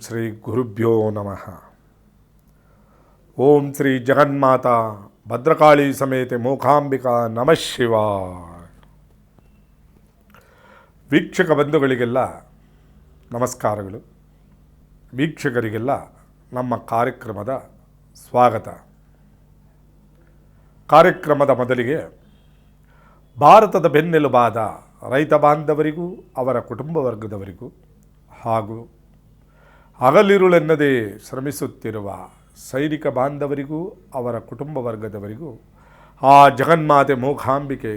ಶ್ರೀ ಗುರುಭ್ಯೋ ನಮಃ. ಓಂ ಶ್ರೀ ಜಗನ್ಮಾತಾ ಭದ್ರಕಾಳಿ ಸಮೇತ ಮೂಕಾಂಬಿಕಾ ನಮಃ ಶಿವಾಯ. ವೀಕ್ಷಕ ಬಂಧುಗಳಿಗೆಲ್ಲ ನಮಸ್ಕಾರಗಳು. ವೀಕ್ಷಕರಿಗೆಲ್ಲ ನಮ್ಮ ಕಾರ್ಯಕ್ರಮದ ಸ್ವಾಗತ. ಕಾರ್ಯಕ್ರಮದ ಮೊದಲಿಗೆ ಭಾರತದ ಬೆನ್ನೆಲುಬಾದ ರೈತ ಬಾಂಧವರಿಗೂ ಅವರ ಕುಟುಂಬ ವರ್ಗದವರಿಗೂ ಹಾಗೂ ಹಗಲಿರುಳೆನ್ನದೇ ಶ್ರಮಿಸುತ್ತಿರುವ ಸೈನಿಕ ಬಾಂಧವರಿಗೂ ಅವರ ಕುಟುಂಬ ವರ್ಗದವರಿಗೂ ಆ ಜಗನ್ಮಾತೆ ಮೂಕಾಂಬಿಕೆ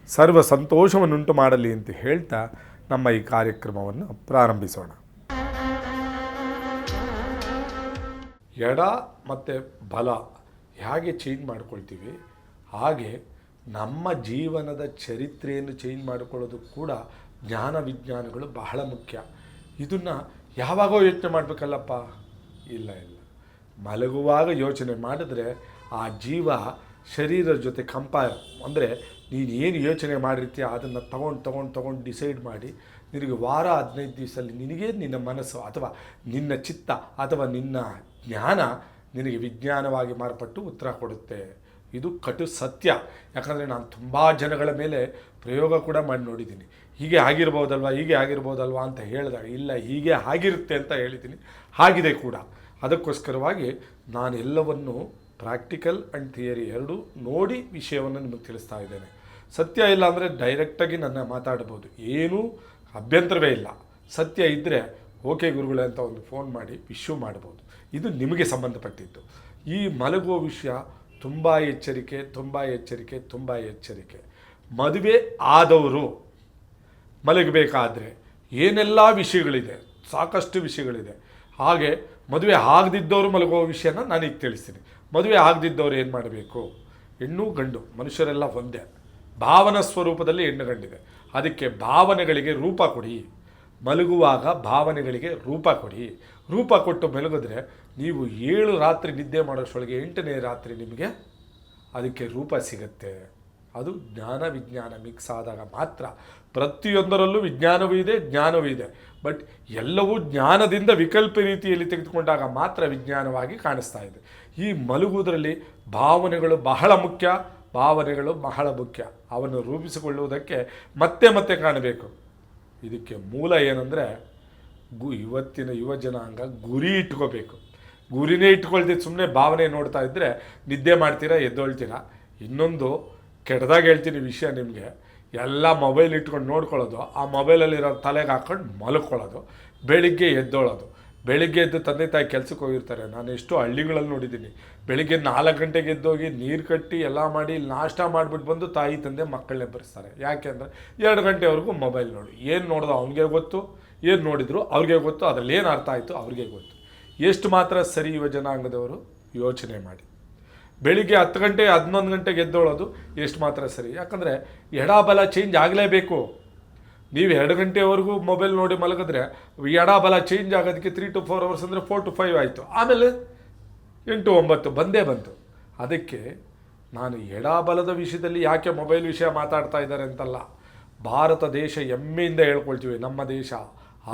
ಸರ್ವ ಸಂತೋಷವನ್ನುಂಟು ಮಾಡಲಿ ಅಂತ ಹೇಳ್ತಾ ನಮ್ಮ ಈ ಕಾರ್ಯಕ್ರಮವನ್ನು ಪ್ರಾರಂಭಿಸೋಣ. ಎಡ ಮತ್ತು ಬಲ ಹೇಗೆ ಚೇಂಜ್ ಮಾಡ್ಕೊಳ್ತೀವಿ, ಹಾಗೆ ನಮ್ಮ ಜೀವನದ ಚರಿತ್ರೆಯನ್ನು ಚೇಂಜ್ ಮಾಡಿಕೊಳ್ಳೋದು ಕೂಡ ಜ್ಞಾನ ವಿಜ್ಞಾನಗಳು ಬಹಳ ಮುಖ್ಯ. ಇದನ್ನು ಯಾವಾಗೋ ಯೋಚನೆ ಮಾಡಬೇಕಲ್ಲಪ್ಪ, ಇಲ್ಲ, ಮಲಗುವಾಗ ಯೋಚನೆ ಮಾಡಿದ್ರೆ ಆ ಜೀವ ಶರೀರದ ಜೊತೆ ಅಂದರೆ ನೀನು ಏನು ಯೋಚನೆ ಮಾಡಿರ್ತೀಯ ಅದನ್ನು ತಗೊಂಡು ಡಿಸೈಡ್ ಮಾಡಿ ನಿನಗೆ ವಾರ 15 ದಿವಸದಲ್ಲಿ ನಿನಗೆ ನಿನ್ನ ಮನಸ್ಸು ಅಥವಾ ನಿನ್ನ ಚಿತ್ತ ಅಥವಾ ನಿನ್ನ ಜ್ಞಾನ ನಿನಗೆ ವಿಜ್ಞಾನವಾಗಿ ಮಾರ್ಪಟ್ಟು ಉತ್ತರ ಕೊಡುತ್ತೆ. ಇದು ಕಟು ಸತ್ಯ. ಯಾಕಂದರೆ ನಾನು ತುಂಬ ಜನಗಳ ಮೇಲೆ ಪ್ರಯೋಗ ಕೂಡ ಮಾಡಿ ನೋಡಿದ್ದೀನಿ. ಹೀಗೆ ಆಗಿರ್ಬೋದಲ್ವ ಅಂತ ಹೇಳಿದಾಗ ಇಲ್ಲ, ಹೀಗೆ ಆಗಿರುತ್ತೆ ಅಂತ ಹೇಳಿದ್ದೀನಿ. ಆಗಿದೆ ಕೂಡ. ಅದಕ್ಕೋಸ್ಕರವಾಗಿ ನಾನು ಎಲ್ಲವನ್ನು ಪ್ರಾಕ್ಟಿಕಲ್ ಆ್ಯಂಡ್ ಥಿಯರಿ ಎರಡೂ ನೋಡಿ ವಿಷಯವನ್ನು ನಿಮಗೆ ತಿಳಿಸ್ತಾ ಇದ್ದೇನೆ. ಸತ್ಯ ಇಲ್ಲ ಅಂದರೆ ಡೈರೆಕ್ಟಾಗಿ ನನ್ನ ಮಾತಾಡ್ಬೋದು, ಏನೂ ಅಭ್ಯಂತರವೇ ಇಲ್ಲ. ಸತ್ಯ ಇದ್ದರೆ ಓಕೆ ಗುರುಗಳೇ ಅಂತ ಒಂದು ಫೋನ್ ಮಾಡಿ ವಿಶ್ಯೂ ಮಾಡ್ಬೋದು. ಇದು ನಿಮಗೆ ಸಂಬಂಧಪಟ್ಟಿದ್ದು. ಈ ಮಲಗುವ ವಿಷಯ ತುಂಬ ಎಚ್ಚರಿಕೆ. ಮದುವೆ ಆದವರು ಮಲಗಬೇಕಾದ್ರೆ ಏನೆಲ್ಲ ವಿಷಯಗಳಿದೆ, ಸಾಕಷ್ಟು ವಿಷಯಗಳಿದೆ. ಹಾಗೆ ಮದುವೆ ಆಗದಿದ್ದವರು ಮಲಗುವ ವಿಷಯನ ನಾನೀಗ ತಿಳಿಸ್ತೀನಿ. ಮದುವೆ ಆಗದಿದ್ದವರು ಏನು ಮಾಡಬೇಕು? ಹೆಣ್ಣು ಗಂಡು ಮನುಷ್ಯರೆಲ್ಲ ಒಂದೇ, ಭಾವನಾ ಸ್ವರೂಪದಲ್ಲಿ ಹೆಣ್ಣು ಗಂಡಿದೆ. ಅದಕ್ಕೆ ಭಾವನೆಗಳಿಗೆ ರೂಪ ಕೊಡಿ. ಮಲಗುವಾಗ ಭಾವನೆಗಳಿಗೆ ರೂಪ ಕೊಡಿ. ರೂಪ ಕೊಟ್ಟು ಮಲಗಿದ್ರೆ ನೀವು 7 ರಾತ್ರಿ ನಿದ್ದೆ ಮಾಡೋಷ್ಟೊಳಗೆ 8ನೇ ರಾತ್ರಿ ನಿಮಗೆ ಅದಕ್ಕೆ ರೂಪ ಸಿಗುತ್ತೆ. ಅದು ಜ್ಞಾನ ವಿಜ್ಞಾನ ಮಿಕ್ಸ್ ಆದಾಗ ಮಾತ್ರ. ಪ್ರತಿಯೊಂದರಲ್ಲೂ ವಿಜ್ಞಾನವೂ ಇದೆ, ಜ್ಞಾನವೂ ಇದೆ. ಬಟ್ ಎಲ್ಲವೂ ಜ್ಞಾನದಿಂದ ವಿಕಲ್ಪ ರೀತಿಯಲ್ಲಿ ತೆಗೆದುಕೊಂಡಾಗ ಮಾತ್ರ ವಿಜ್ಞಾನವಾಗಿ ಕಾಣಿಸ್ತಾ ಇದೆ. ಈ ಮಲಗುವುದರಲ್ಲಿ ಭಾವನೆಗಳು ಬಹಳ ಮುಖ್ಯ. ಅವನ್ನು ರೂಪಿಸಿಕೊಳ್ಳುವುದಕ್ಕೆ ಮತ್ತೆ ಕಾಣಬೇಕು. ಇದಕ್ಕೆ ಮೂಲ ಏನಂದರೆ ಇವತ್ತಿನ ಯುವ ಜನಾಂಗ ಗುರಿ ಇಟ್ಕೋಬೇಕು. ಗುರಿನೇ ಇಟ್ಕೊಳ್ತಿದ್ದು ಸುಮ್ಮನೆ ಭಾವನೆ ನೋಡ್ತಾ ಇದ್ದರೆ ನಿದ್ದೆ ಮಾಡ್ತೀರಾ, ಎದ್ದೊಳ್ತೀರಾ. ಇನ್ನೊಂದು ಕೆಟ್ಟದಾಗಿ ಹೇಳ್ತೀನಿ ವಿಷಯ ನಿಮಗೆ, ಎಲ್ಲ ಮೊಬೈಲ್ ಇಟ್ಕೊಂಡು ನೋಡ್ಕೊಳ್ಳೋದು, ಆ ಮೊಬೈಲಲ್ಲಿರೋ ತಲೆಗೆ ಹಾಕ್ಕೊಂಡು ಮಲ್ಕೊಳ್ಳೋದು, ಬೆಳಿಗ್ಗೆ ಎದ್ದೋಳೋದು. ಬೆಳಿಗ್ಗೆ ಎದ್ದು ತಂದೆ ತಾಯಿ ಕೆಲಸಕ್ಕೆ ಹೋಗಿರ್ತಾರೆ. ನಾನು ಎಷ್ಟೋ ಹಳ್ಳಿಗಳಲ್ಲಿ ನೋಡಿದ್ದೀನಿ. ಬೆಳಿಗ್ಗೆ 4 ಗಂಟೆಗೆ ಎದ್ದೋಗಿ ನೀರು ಕಟ್ಟಿ ಎಲ್ಲ ಮಾಡಿ ನಾಷ್ಟ ಮಾಡಿಬಿಟ್ಟು ಬಂದು ತಾಯಿ ತಂದೆ ಮಕ್ಕಳನ್ನೇ ಬರೆಸ್ತಾರೆ. ಯಾಕೆ ಅಂದರೆ 2 ಗಂಟೆವರೆಗೂ ಮೊಬೈಲ್ ನೋಡಿ. ಏನು ನೋಡೋದು ಅವ್ನಿಗೆ ಗೊತ್ತು, ಏನು ನೋಡಿದ್ರು ಅವ್ರಿಗೆ ಗೊತ್ತು, ಅದರಲ್ಲಿ ಏನು ಅರ್ಥ ಆಯಿತು ಅವ್ರಿಗೆ ಗೊತ್ತು. ಎಷ್ಟು ಮಾತ್ರ ಸರಿ ಯುವ ಜನಾಂಗದವರು ಯೋಚನೆ ಮಾಡಿ. ಬೆಳಿಗ್ಗೆ 10 ಗಂಟೆ 11 ಗಂಟೆಗೆ ಎದ್ದೋಳೋದು ಎಷ್ಟು ಮಾತ್ರ ಸರಿ? ಯಾಕಂದರೆ ಎಡಬಲ ಚೇಂಜ್ ಆಗಲೇಬೇಕು. ನೀವು 2 ಗಂಟೆವರೆಗೂ ಮೊಬೈಲ್ ನೋಡಿ ಮಲಗಿದ್ರೆ ಎಡಬಲ ಚೇಂಜ್ ಆಗೋದಕ್ಕೆ 3 to 4 hours ಅಂದರೆ 4 to 5 ಆಯಿತು. ಆಮೇಲೆ 8 to 9 ಬಂದೇ ಬಂತು. ಅದಕ್ಕೆ ನಾನು ಎಡಬಲದ ವಿಷಯದಲ್ಲಿ ಯಾಕೆ ಮೊಬೈಲ್ ವಿಷಯ ಮಾತಾಡ್ತಾ ಇದ್ದಾರೆ ಅಂತಲ್ಲ, ಭಾರತ ದೇಶ ಹೆಮ್ಮೆಯಿಂದ ಹೇಳ್ಕೊಳ್ತೀವಿ. ನಮ್ಮ ದೇಶ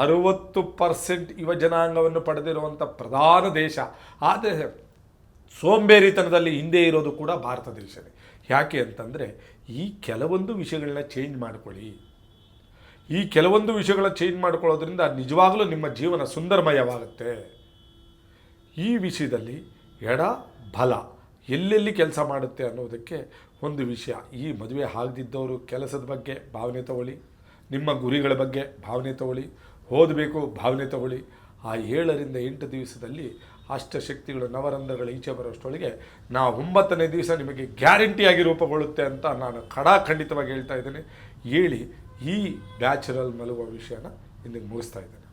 60% ಯುವ ಜನಾಂಗವನ್ನು ಪಡೆದಿರುವಂಥ ಪ್ರಧಾನ ದೇಶ. ಆದರೆ ಸೋಂಬೇರಿತನದಲ್ಲಿ ಹಿಂದೆ ಇರೋದು ಕೂಡ ಭಾರತ ದೇಶವೇ. ಯಾಕೆ ಅಂತಂದರೆ ಈ ಕೆಲವೊಂದು ವಿಷಯಗಳನ್ನ ಚೇಂಜ್ ಮಾಡ್ಕೊಳ್ಳಿ. ಈ ಕೆಲವೊಂದು ವಿಷಯಗಳನ್ನ ಚೇಂಜ್ ಮಾಡ್ಕೊಳ್ಳೋದ್ರಿಂದ ನಿಜವಾಗಲೂ ನಿಮ್ಮ ಜೀವನ ಸುಂದರಮಯವಾಗುತ್ತೆ. ಈ ವಿಷಯದಲ್ಲಿ ಎಡ ಬಲ ಎಲ್ಲೆಲ್ಲಿ ಕೆಲಸ ಮಾಡುತ್ತೆ ಅನ್ನೋದಕ್ಕೆ ಒಂದು ವಿಷಯ. ಈ ಮದುವೆ ಆಗದಿದ್ದವರು ಕೆಲಸದ ಬಗ್ಗೆ ಭಾವನೆ ತಗೊಳ್ಳಿ, ನಿಮ್ಮ ಗುರಿಗಳ ಬಗ್ಗೆ ಭಾವನೆ ತಗೊಳ್ಳಿ, ಓದಬೇಕು ಭಾವನೆ ತಗೊಳ್ಳಿ. ಆ 7 ರಿಂದ 8 ದಿವಸದಲ್ಲಿ ಅಷ್ಟಶಕ್ತಿಗಳು ನವರಂಧ್ರಗಳು ಈಚೆ ಬರೋಷ್ಟೊಳಗೆ 9ನೇ ದಿವಸ ನಿಮಗೆ ಗ್ಯಾರಂಟಿಯಾಗಿ ರೂಪುಗೊಳ್ಳುತ್ತೆ ಅಂತ ನಾನು ಖಂಡಿತವಾಗಿ ಹೇಳ್ತಾ ಇದ್ದೇನೆ. ಈ ಬ್ಯಾಚುರಲ್ ಮಲಗುವ ವಿಷಯನ ಇಲ್ಲಿಗೆ ಮುಗಿಸ್ತಾ ಇದ್ದೇನೆ.